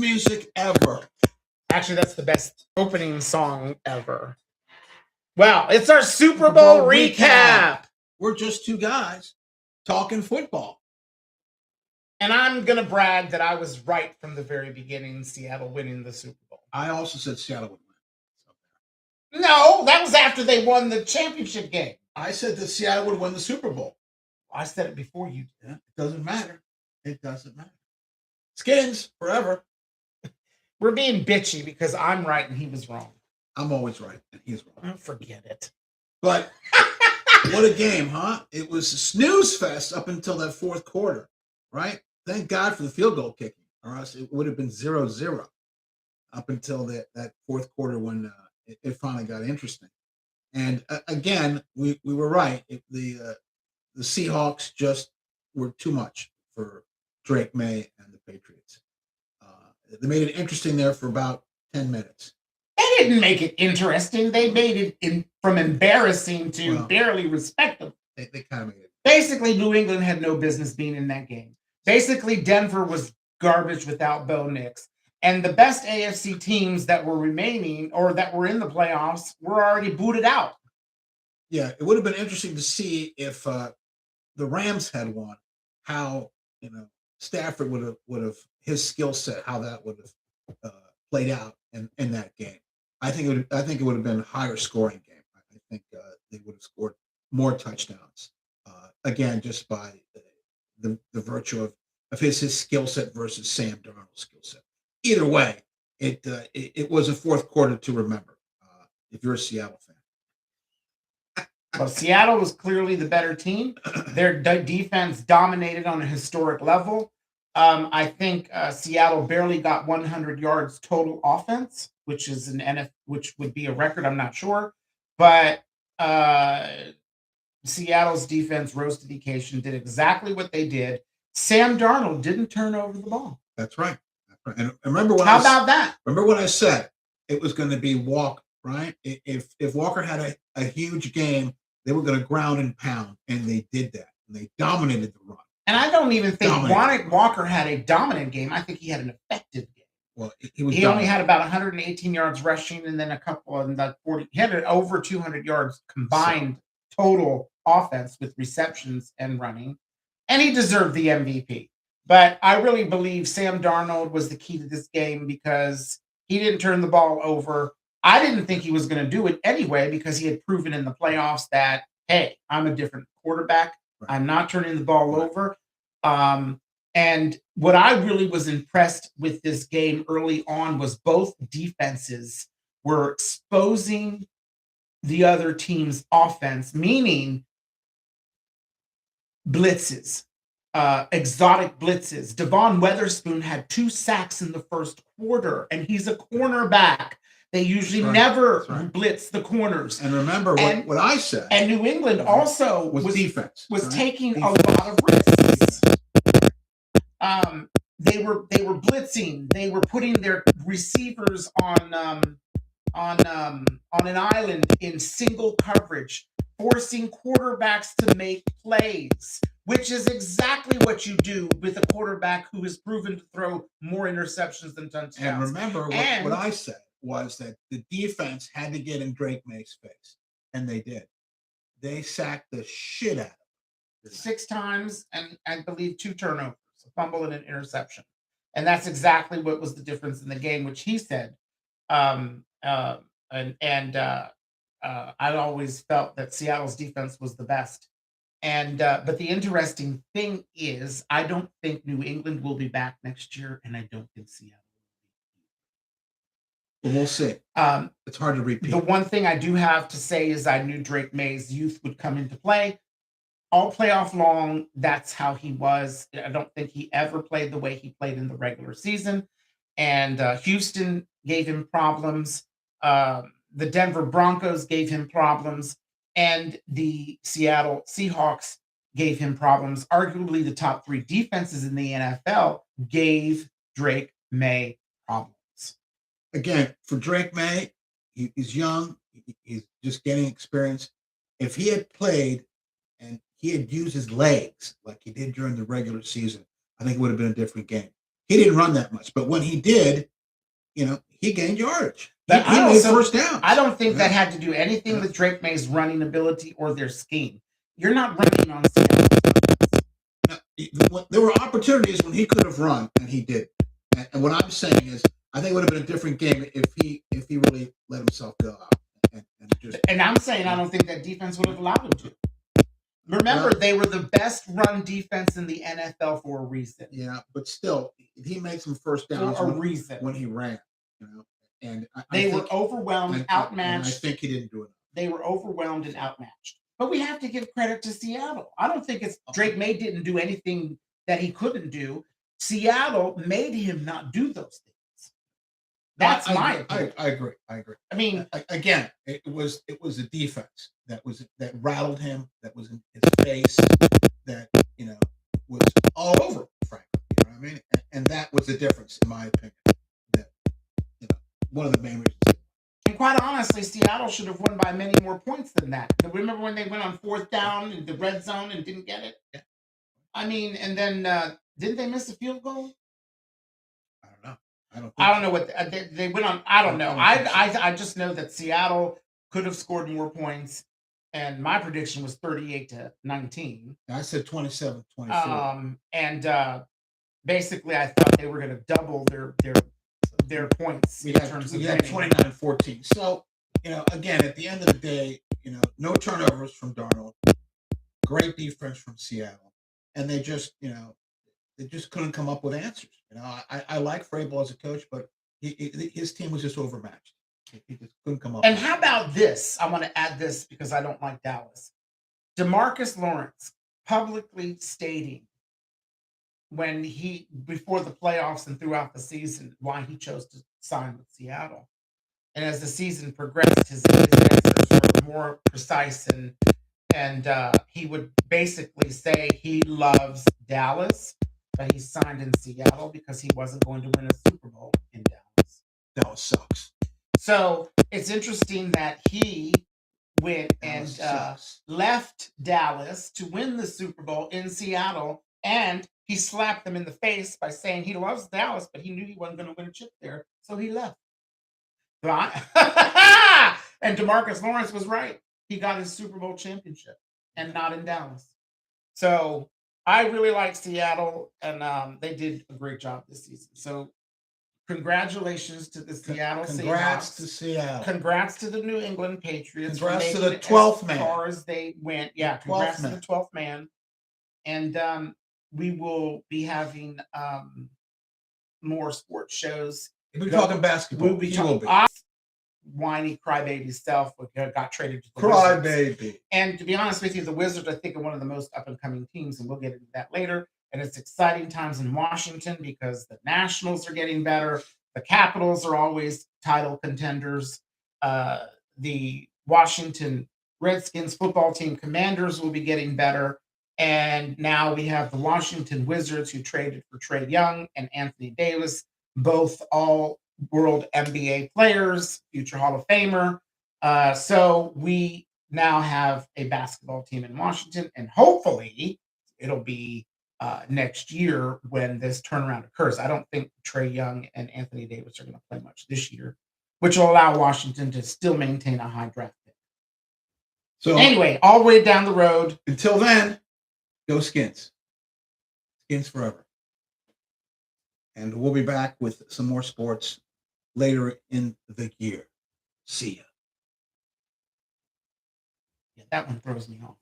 music ever. Actually, that's the best opening song ever. Well, it's our Super Bowl recap. We're just two guys talking football. And I'm going to brag that I was right from the very beginning, Seattle winning the Super Bowl. I also said Seattle would win. No, that was after they won the championship game. I said that Seattle would win the Super Bowl. I said it before you did. Yeah, it doesn't matter. It doesn't matter. Skins forever. We're being bitchy because I'm right and he was wrong. I'm always right and he's wrong. Oh, forget it. But what a game, huh? It was a snooze fest up until that fourth quarter, right? Thank God for the field goal kicking, or else it would have been 0-0 up until that fourth quarter when it finally got interesting. And again, we were right. The Seahawks just were too much for Drake May and the Patriots. They made it interesting there for about 10 minutes. They didn't make it interesting. They made it from embarrassing to barely respectable. They kind of made it. Basically, New England had no business being in that game. Basically, Denver was garbage without Bo Nix. And the best AFC teams that were remaining or that were in the playoffs were already booted out. Yeah, it would have been interesting to see if the Rams had won, how Stafford would have his skill set, how that would have played out in that game. I think it would have been a higher scoring game. I think they would have scored more touchdowns. Again, just by the virtue of his skill set versus Sam Darnold's skill set. Either way, it was a fourth quarter to remember if you're a Seattle fan. Well, Seattle was clearly the better team. Their defense dominated on a historic level. I think Seattle barely got 100 yards total offense, which is which would be a record. I'm not sure, but Seattle's defense rose to the occasion, did exactly what they did. Sam Darnold didn't turn over the ball. That's right. And remember when about that? Remember when I said it was going to be Walker, right? If Walker had a huge game, they were going to ground and pound, and they did that. And they dominated the run. And I don't even think Walker had a dominant game. I think he had an effective game. Well, he only had about 118 yards rushing, and then a couple of 40. He had over 200 yards combined total offense with receptions and running, and he deserved the MVP. But I really believe Sam Darnold was the key to this game because he didn't turn the ball over. I didn't think he was going to do it anyway because he had proven in the playoffs that, hey, I'm a different quarterback. Right. I'm not turning the ball over. And what I really was impressed with this game early on was both defenses were exposing the other team's offense, meaning blitzes. Exotic blitzes. Devon Witherspoon had 2 sacks in the first quarter, and he's a cornerback. They usually never blitz the corners. And remember what I said. And New England also was defense. Was taking a lot of risks. They were blitzing. They were putting their receivers on an island in single coverage, forcing quarterbacks to make plays, which is exactly what you do with a quarterback who has proven to throw more interceptions than touchdowns. And remember what I said was that the defense had to get in Drake May's face, and they did. They sacked the shit out of him. 6 times, and I believe 2 turnovers, a fumble and an interception. And that's exactly what was the difference in the game, which he said. I always felt that Seattle's defense was the best. And but the interesting thing is, I don't think New England will be back next year, and I don't think Seattle. Well, we'll see. It's hard to repeat. The one thing I do have to say is I knew Drake May's youth would come into play. All playoff long, that's how he was. I don't think he ever played the way he played in the regular season. And Houston gave him problems. The Denver Broncos gave him problems. And the Seattle Seahawks gave him problems. Arguably, the top 3 defenses in the NFL gave Drake May problems. Again, for Drake May, he's young. He's just getting experience. If he had played and he had used his legs like he did during the regular season, I think it would have been a different game. he didn't run that much, but when he did, he gained yardage. He But I made also first downs. I don't think Yeah. that had to do anything Yeah. with Drake May's running ability or their scheme. You're not running on Seattle. There were opportunities when he could have run, and he did. And what I'm saying is, I think it would have been a different game if he really let himself go out and just. And I'm saying I don't think that defense would have allowed him to. Remember, they were the best run defense in the NFL for a reason. Yeah, but still, he made some first downs For a reason. when he ran. And they were overwhelmed, outmatched. I think he didn't do it. They were overwhelmed and outmatched. But we have to give credit to Seattle. I don't think it's Drake May didn't do anything that he couldn't do. Seattle made him not do those things. That's my opinion. I agree. I mean, again, it was a defense that rattled him, that was in his face, that was all over, frankly. You know what I mean? And that was the difference, in my opinion. That one of the main reasons. And quite honestly, Seattle should have won by many more points than that. Remember when they went on 4th down in the red zone and didn't get it? Yeah. I mean, and then didn't they miss a field goal? I don't know. I don't know what they went on. I don't know. I just know that Seattle could have scored more points, and my prediction was 38-19. I said 27-24. And basically, I thought they were going to double their points we in had, terms we of had 29-14. So, again, at the end of the day, no turnovers from Darnold, great defense from Seattle, and they just couldn't come up with answers. I like Vrabel as a coach, but his team was just overmatched. He just couldn't come up. And how about this? I want to add this because I don't like Dallas. DeMarcus Lawrence publicly stating before the playoffs and throughout the season why he chose to sign with Seattle. And as the season progressed, his answers were more precise, and he would basically say he loves Dallas, but he signed in Seattle because he wasn't going to win a Super Bowl in Dallas. Dallas sucks. So it's interesting that he went and left Dallas to win the Super Bowl in Seattle, and he slapped them in the face by saying he loves Dallas, but he knew he wasn't going to win a chip there, so he left. And DeMarcus Lawrence was right. He got his Super Bowl championship, and not in Dallas. So I really like Seattle, and they did a great job this season. So congratulations to the Seattle Seahawks. Congrats to Seattle. Congrats to the New England Patriots. Congrats to the 12th man. As far as they went. Yeah, congrats to the 12th man. And we will be having more sports shows. We're talking basketball. We'll be talking whiny crybaby self got traded to the Crybaby. And to be honest with you, the Wizards, I think, are one of the most up-and-coming teams, and we'll get into that later. And it's exciting times in Washington because the Nationals are getting better. The Capitals are always title contenders. The Washington Redskins football team Commanders will be getting better. And now we have the Washington Wizards, who traded for Trae Young and Anthony Davis, both all-world NBA players, future Hall of Famer. So we now have a basketball team in Washington, and hopefully it'll be next year when this turnaround occurs. I don't think Trae Young and Anthony Davis are going to play much this year, which will allow Washington to still maintain a high draft pick. So anyway, all the way down the road. Until then, go Skins. Skins forever. And we'll be back with some more sports later in the year. See ya. Yeah, that one throws me off.